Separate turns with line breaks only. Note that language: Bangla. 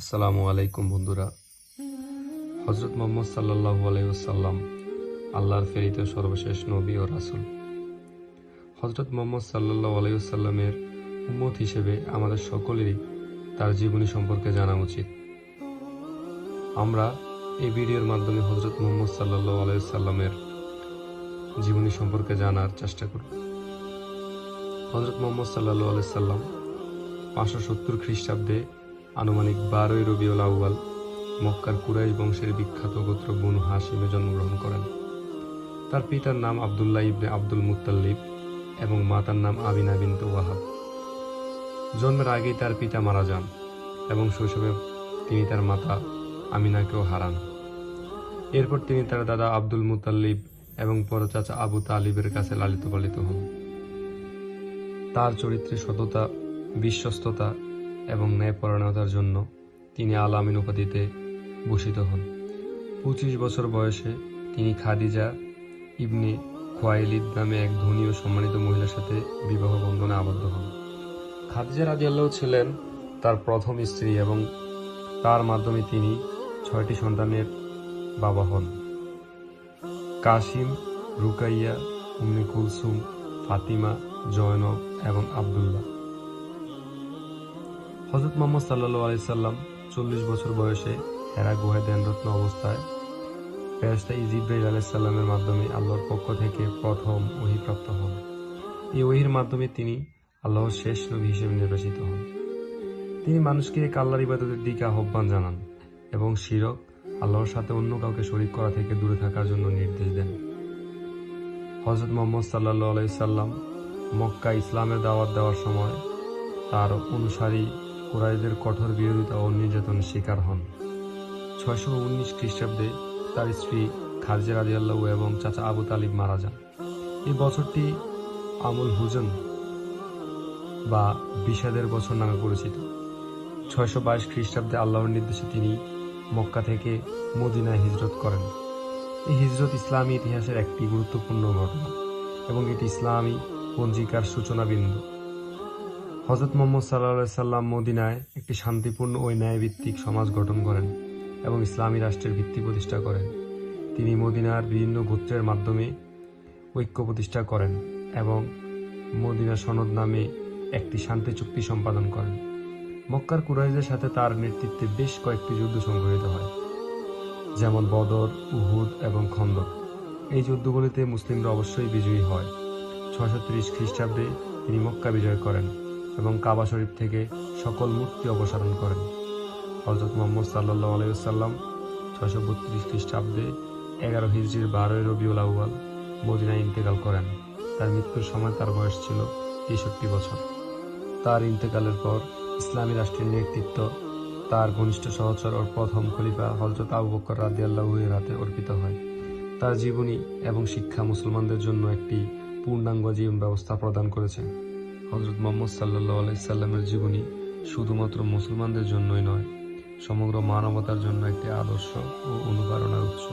আসসালামু আলাইকুম বন্ধুরা। হযরত মুহাম্মদ সাল্লাল্লাহু আলাইহি ওয়াসাল্লাম আল্লাহর প্রেরিত সর্বশেষ নবী ও রাসূল। হযরত মুহাম্মদ সাল্লাল্লাহু আলাইহি ওয়াসাল্লামের উম্মত হিসেবে আমাদের সকলেরই তার জীবনী সম্পর্কে জানা উচিত। আমরা এই ভিডিওর মাধ্যমে হযরত মুহাম্মদ সাল্লাল্লাহু আলাইহি ওয়াসাল্লামের জীবনী সম্পর্কে জানার চেষ্টা করব। হযরত মুহাম্মদ সাল্লাল্লাহু আলাইহি ওয়াসাল্লাম 570 খ্রিস্টাব্দে আনুমানিক 12ই রবিউল আউয়াল মক্কার কুরাইশ বংশের বিখ্যাত গোত্র বনু হাশিমে জন্মগ্রহণ করেন। তার পিতার নাম আব্দুল্লাহ ইবনে আব্দুল মুত্তালিব এবং মাতার নাম আমিনা বিনতে ওয়াহাব। জন্মের আগেই তার পিতা মারা যান এবং শৈশবে তিনি তার মাতা আমিনাকেও হারান। এরপর তিনি তার দাদা আব্দুল মুত্তালিব এবং বড় চাচা আবু তালিবের কাছে লালিত পালিত হন। তার চরিত্রে সততা, বিশ্বস্ততা এবং ন্যায়পরায়ণতার জন্য তিনি আল আমিন উপাধিতে ভূষিত হন। 25 বছর বয়সে তিনি খাদিজা ইবনে খুয়াইলিদ নামে এক ধনী ও সম্মানিত মহিলার সাথে বিবাহ বন্ধনে আবদ্ধ হন। খাদিজা রাদিয়াল্লাহু ছিলেন তার প্রথম স্ত্রী এবং তার মাধ্যমে তিনি 6টি সন্তানের বাবা হন: কাসিম, রুকাইয়া, উম্মে কুলসুম, ফাতিমা, জয়নব এবং আব্দুল্লাহ। হযরত মুহাম্মদ সাল্লাল্লাহু আলাইহি সাল্লাম 40 বছর বয়সে হেরা গুহায় ধ্যানরত্ন অবস্থায় ফেরেশতা জিবরাইল আলাইহিস সালামের মাধ্যমে আল্লাহর পক্ষ থেকে প্রথম ওহী প্রাপ্ত হন। এই ওহীর মাধ্যমে তিনি আল্লাহর শেষ নবী হিসেবে নির্বাচিত হন। তিনি মানুষকে এক আল্লাহর ইবাদতের দিকে আহ্বান জানান এবং শিরক, আল্লাহর সাথে অন্য কাউকে শরীক করা থেকে দূরে থাকার জন্য নির্দেশ দেন। হযরত মুহাম্মদ সাল্লাল্লাহু আলাইহি সাল্লাম মক্কা ইসলামের দাওয়াত দেওয়ার সময় তার অনুসারী কুরাইশদের কঠোর বিরোধিতা ও নির্যাতনের শিকার হন। 619 খ্রিস্টাব্দে তার স্ত্রী খাদিজা রাদিয়াল্লাহু এবং চাচা আবু তালিব মারা যান। এই বছরটি আমুল হুজন বা বিষাদের বছর নামে পরিচিত। 622 খ্রিস্টাব্দে আল্লাহর নির্দেশে তিনি মক্কা থেকে মদিনায় হিজরত করেন। এই হিজরত ইসলামী ইতিহাসের একটি গুরুত্বপূর্ণ ঘটনা এবং এটি ইসলামী পঞ্জিকার সূচনা বিন্দু। হযরত মুহাম্মদ সাল্লাল্লাহু আলাইহি সাল্লাম মদিনায় একটি শান্তিপূর্ণ ও ন্যায়ভিত্তিক সমাজ গঠন করেন এবং ইসলামী রাষ্ট্রের ভিত্তি প্রতিষ্ঠা করেন। তিনি মদিনার বিভিন্ন গোত্রের মাধ্যমে ঐক্য প্রতিষ্ঠা করেন এবং মদিনা সনদ নামে একটি শান্তি চুক্তি সম্পাদন করেন। মক্কার কুরাইশদের সাথে তার নেতৃত্বে বেশ কয়েকটি যুদ্ধ সংঘটিত হয়, যেমন বদর, উহুদ এবং খন্দক। এই যুদ্ধগুলিতে মুসলিমরা অবশ্যই বিজয়ী হয়। 630 খ্রিস্টাব্দে তিনি মক্কা বিজয় করেন এবং কাবা শরীফ থেকে সকল মূর্তি অপসারণ করেন। হযরত মুহাম্মদ সাল্লাল্লাহু আলাইহি ওয়াসাল্লাম 632 খ্রিস্টাব্দে 11 হিজরির 12ই রবিউল আউয়াল মদিনায় ইন্তেকাল করেন। তার মৃত্যুর সময় তার বয়স ছিল 63 বছর। তার ইন্তেকালের পর ইসলামী রাষ্ট্রের নেতৃত্ব তার ঘনিষ্ঠ সহচর ও প্রথম খলিফা হযরত আবু বকর রাদিয়াল্লাহু এর হাতে অর্পিত হয়। তার জীবনী এবং শিক্ষা মুসলমানদের জন্য একটি পূর্ণাঙ্গ জীবন ব্যবস্থা প্রদান করেছে। হযরত মুহাম্মদ সাল্লাল্লাহু আলাইহি সাল্লামের জীবনী শুধুমাত্র মুসলমানদের জন্যই নয়, সমগ্র মানবতার জন্য একটি আদর্শ ও অনুপ্রেরণার উৎস।